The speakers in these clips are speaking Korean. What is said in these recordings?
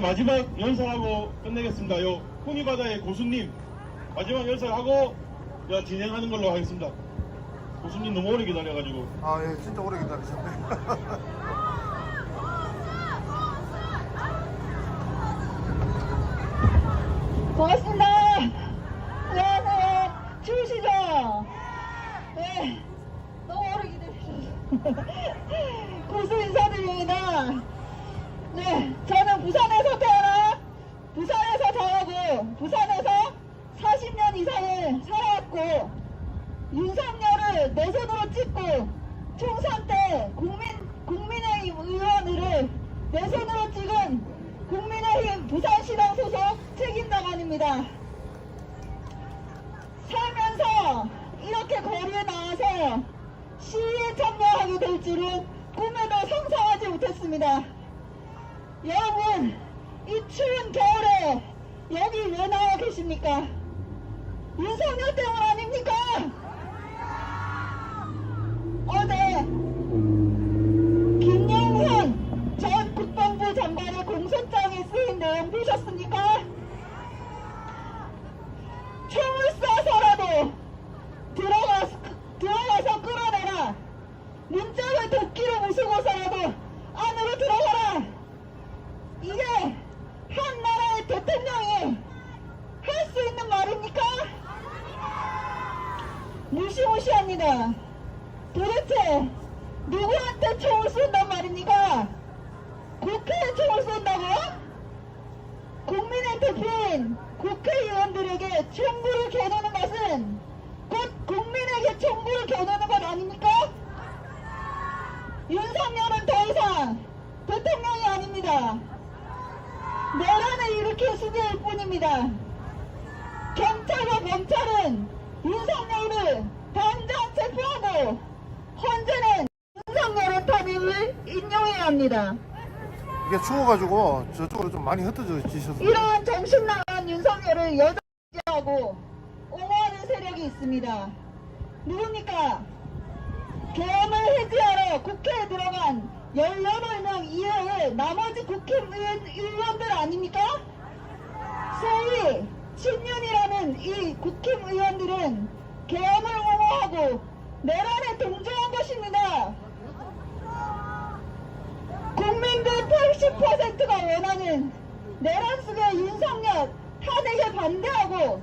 이번에 마지막 연설하고 끝내겠습니다. 요 훈이바다의 고수님 마지막 연설하고 진행하는 걸로 하겠습니다. 고수님 너무 오래 기다려가지고. 아, 예, 진짜 오래 기다리셨네. 고맙습니다. 안녕하세요. 추우시죠? 네. 너무 오래 기다리셨어요. 고수 인사드립니다. 네. 저는 부산에서 태어나 부산에서 자라고 부산에서 40년 이상을 살아왔고 윤석열을 내 손으로 찍고 총선 때 국민의힘 의원을 내 손으로 찍은 국민의힘 부산시당 소속 책임당원입니다. 살면서 이렇게 거리에 나와서 시위에 참여하게 될 줄은 꿈에도 상상하지 못했습니다. 여러분, 이 추운 겨울에 여기 왜 나와 계십니까? 윤석열 때문 아닙니까? 어제 김영현 전 국방부 장관의 공소장에 쓰인 내용 보셨습니까? 총을 쏴서라도 들어가서 끌어내라. 문짝을 도끼로 부수고서라도 안으로 들어가라. 이게 한 나라의 대통령이 할 수 있는 말입니까? 무시무시합니다. 도대체 누구한테 총을 쏜단 말입니까? 국회에 총을 쏜다고요? 국민의 대표인 국회의원들에게 총구를 겨누는 것은 곧 국민에게 총구를 겨누는 것 아닙니까? 윤석열은 더 이상 대통령이 아닙니다. 내란을 일으킬 수비일 뿐입니다. 경찰과 검찰은 윤석열을 당장 체포하고 헌재는 윤석열의 탄핵을 인용해야 합니다. 이게 추워가지고 저쪽으로 좀 많이 흩어져 지셔서. 이러한 정신나간 윤석열을 여전하고 옹호하는 세력이 있습니다. 누굽니까? 계엄을 해제하러 국회에 들어간 18명 이외의 나머지 국회의원들 아닙니까? 소위 친윤이라는 이 국회의원들은 계엄을 옹호하고 내란에 동조한 것입니다. 국민들 80%가 원하는 내란 속의 윤석열 탄핵에 반대하고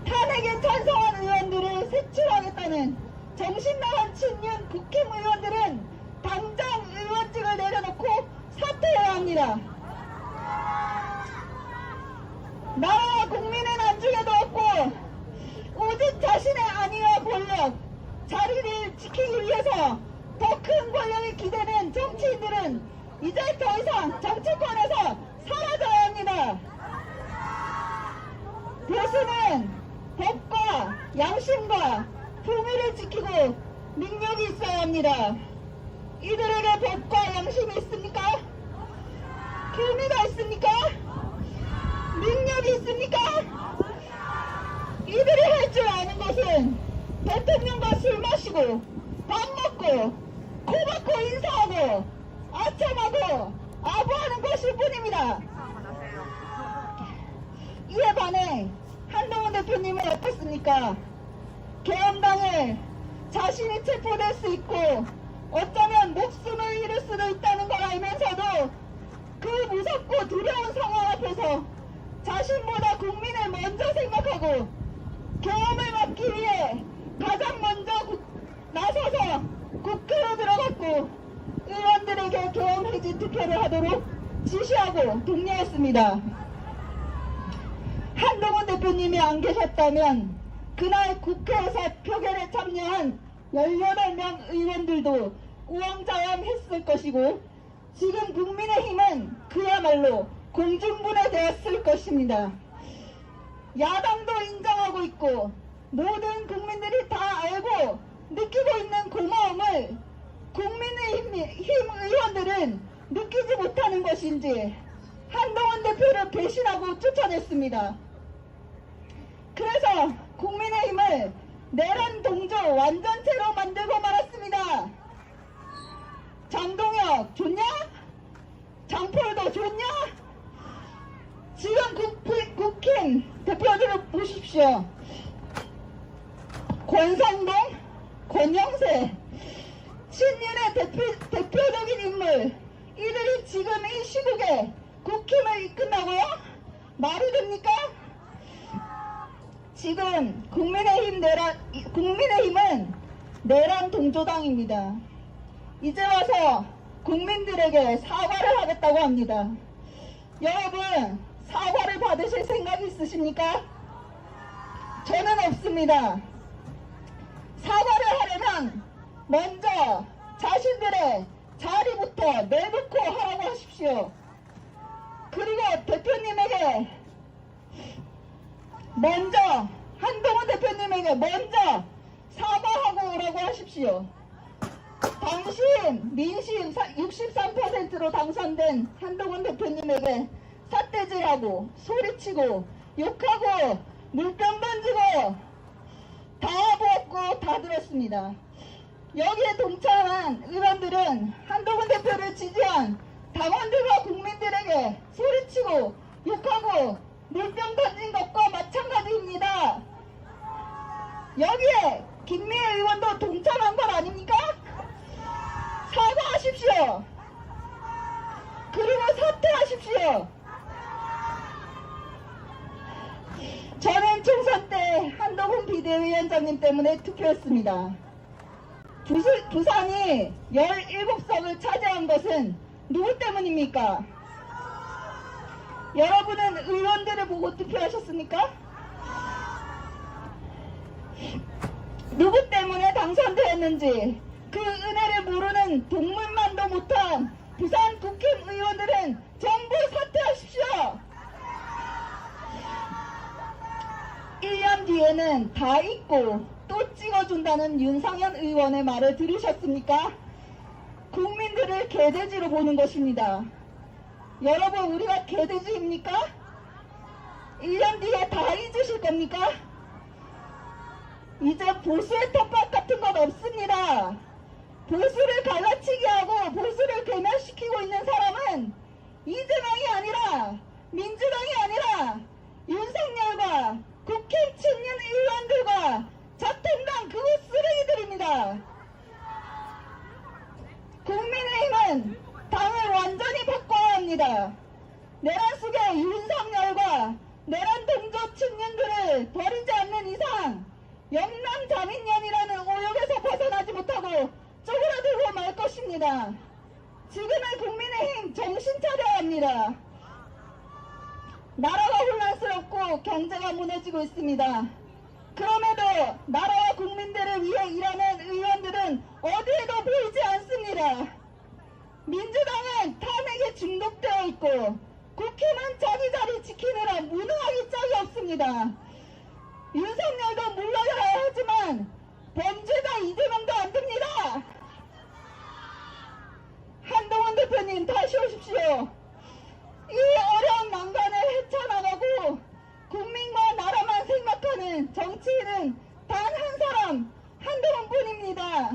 탄핵에 찬성한 의원들을 색출하겠다는 정신나간 친윤 국힘의원들은 당장 의원직을 내려놓고 사퇴해야 합니다. 나라와 국민의 안중에도 없고 오직 자신의 안위와 권력, 자리를 지키기 위해서 더 큰 권력이 기대는 정치인들은 이제 더 이상 정치권에서 사라져야 합니다. 보수는 법과 양심과 품위를 지키고 능력이 있어야 합니다. 이들에게 법과 양심이 있습니까? 품위가 있습니까? 능력이 있습니까? 이들이 할 줄 아는 것은 대통령과 술 마시고 밥 먹고 코 박고 인사하고 아첨하고 아부하는 것일 뿐입니다. 이에 반해 한동훈 대표님은 어떻습니까? 계엄당에 자신이 체포될 수 있고 어쩌면 목숨을 잃을 수도 있다는 걸 알면서도 그 무섭고 두려운 상황 앞에서 자신보다 국민을 먼저 생각하고 계엄을 막기 위해 가장 먼저 나서서 국회로 들어갔고 의원들에게 계엄 해지 투표를 하도록 지시하고 독려했습니다. 한동훈 대표님이 안 계셨다면 그날 국회에서 표결에 참여한 18명 의원들도 우왕좌왕했을 것이고 지금 국민의힘은 그야말로 공중분해되었을 것입니다. 야당도 인정하고 있고 모든 국민들이 다 알고 느끼고 있는 고마움을 국민의힘 의원들은 느끼지 못하는 것인지 한동훈 대표를 배신하고 쫓아냈습니다. 그래서 국민의힘을 내란 동조 완전체로 만들고 말았습니다. 장동혁 좋냐? 방풀도 좋냐? 지금 국힘 대표들을 보십시오. 권상동, 권영세, 친윤의 대표적인 인물, 이들이 지금 이 시국에 국힘을 이끈다고요? 말이 됩니까? 지금 국민의힘은 내란 동조당입니다. 이제 와서 국민들에게 사과를 하겠다고 합니다. 여러분, 사과를 받으실 생각이 있으십니까? 저는 없습니다. 사과를 하려면 먼저 자신들의 자리부터 내놓고 하라고 하십시오. 그리고 대표님에게 먼저, 한동훈 대표님에게 먼저 사과하고 오라고 하십시오. 당신 민심 63%로 당선된 한동훈 대표님에게 삿대질하고 소리치고 욕하고 물병 던지고 다 보았고 다 들었습니다. 여기에 동참한 의원들은 한동훈 대표를 지지한 당원들과 국민들에게 소리치고 욕하고 물병 던진 것과 마찬가지입니다. 여기에 김미애 의원도 동참한 건 아닙니까? 사과하십시오. 그리고 사퇴하십시오. 저는 총선 때 한동훈 비대위원장님 때문에 투표했습니다. 부산이 17석을 차지한 것은 누구 때문입니까? 여러분은 의원들을 보고 투표하셨습니까? 누구 때문에 당선되었는지 그 은혜를 모르는 동물만도 못한 부산 국힘 의원들은 전부 사퇴하십시오. 1년 뒤에는 다 잊고 또 찍어준다는 윤상현 의원의 말을 들으셨습니까? 국민들을 개돼지로 보는 것입니다. 여러분, 우리가 개돼지입니까? 1년 뒤에 다 잊으실 겁니까? 이제 보수의 텃밭 같은 건 없습니다. 보수를 갈라치기 하고 보수를 괴멸시키고 있는 사람은 이재명이 아니라 민주당이 아니라 윤석열과 국힘 친윤 의원들과 자통당 그 쓰레기들입니다. 국민의힘은 당을 완전히 바꿔야 합니다. 내란 속에 윤석열과 내란 동조 친윤들을 버리지 않는 이상 영남자민련이라는 오역에서 벗어나지 못하고 쪼그라들고 말 것입니다. 지금의 국민의힘 정신 차려야 합니다. 나라가 혼란스럽고 경제가 무너지고 있습니다. 그럼에도 나라와 국민들을 위해 일하는 의원들은 어디에도 보이지 않습니다. 민주당은 탄핵에 중독되어 있고 국힘은 자기 자리 지키느라 무능하기 짝이 없습니다. 윤석열도 물러나야 하지만 범죄자 이재명도 안 됩니다. 한동훈 대표님 다시 오십시오. 이 어려운 난관을 헤쳐나가고 국민과 나라만 생각하는 정치인은 단 한 사람, 한동훈뿐입니다.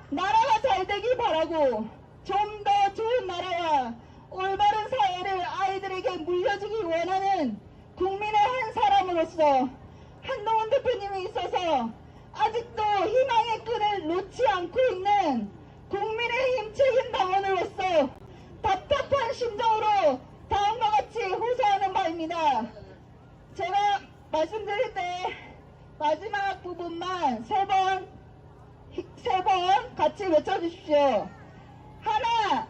나라가 잘 되길 바라고 좀 더 좋은 나라와 올바른 사회를 아이들에게 물려주길 원하는 국민의 한 사람으로서 한동훈 대표님에 있어서 아직도 희망의 끈을 놓지 않고 있는 국민의힘 책임당원으로서 답답한 심정으로 다음과 같이 호소하는 바입니다. 제가 말씀드릴 때 마지막 부분만 세 번 같이 외쳐주십시오. 하나,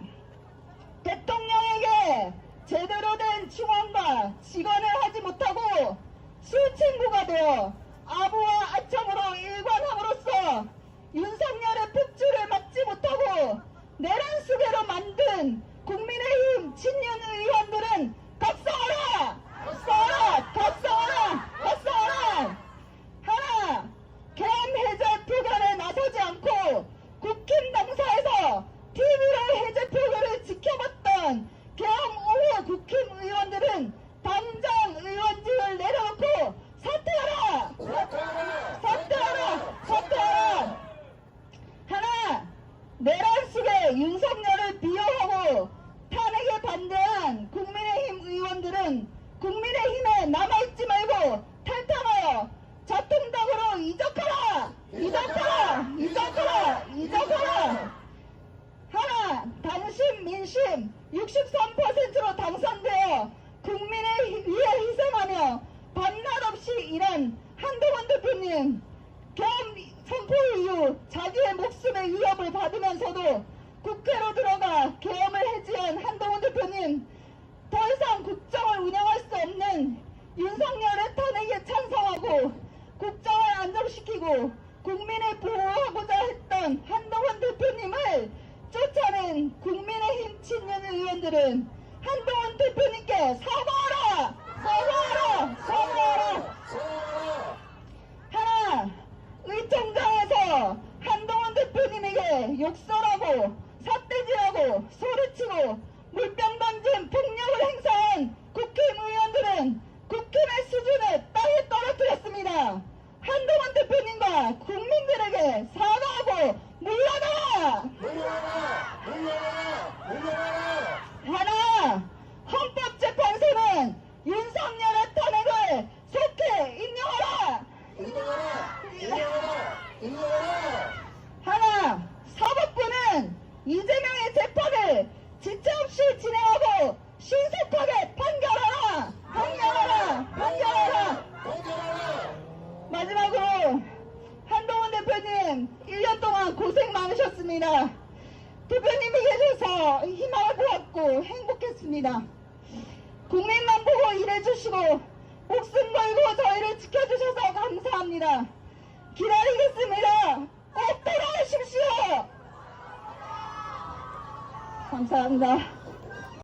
대통령에게 제대로 된 충원과 직언을 하지 못하고 술친구가 되어 아부와 아청으로 일관함으로써 윤석열의 폭주를 막지 못하고 내란 수배로 만든 국민의힘 친윤 의원들은 각성하라! 각성하라! 각성하라! 각성하라! 하나, 계엄 해제 표결에 나서지 않고 국힘 당사에서 TV로 해제 표결을 지켜봤던 계엄 오후 국힘 의원들은 당장 의원직을 내려놓고 사퇴하라! 사퇴하라! 사퇴하라! 하나, 내란 속에 윤석열을 비호하고 당신 민심 63%로 당선되어 국민을 위해 희생하며 밤낮 없이 일한 한동훈 대표님, 계엄 선포 이후 자기의 목숨의 위협을 받으면서도 국회로 들어가 계엄을 해지한 한동훈 대표님, 더 이상 국정을 운영할 수 없는 윤석열의 탄핵에 찬성하고 국정을 안정시키고 국민을 보호하고자 했던 한동훈 대표님을 쫓아낸 국민의힘 친윤 의원들은 한동훈 대표님께 사과하라! 사과하라! 사과하라! 하나, 의총장에서 한동훈 대표님에게 욕설하고 삿대질하고 소리치고 물병 던진 폭력을 행사한 국회의원 의원들은 국힘의 수준을 땅에 떨어뜨렸습니다. 한동훈 대표님과 국민들에게 사과하고 물러나라! 하나, 헌법재판소는 윤석열의 탄핵을 속히 인용하라! 하나, 사법부는 이재명의 재판을 지체 없이 진행하고 신속하게 판결하라! 판결하라! 판결하라! 마지막으로 한동훈 대표님 1년 동안 고생 많으셨습니다. 대표님이 계셔서 희망을 보았고 행복했습니다. 국민만 보고 일해주시고 목숨 걸고 저희를 지켜주셔서 감사합니다. 기다리겠습니다. 꼭 돌아오십시오. 감사합니다.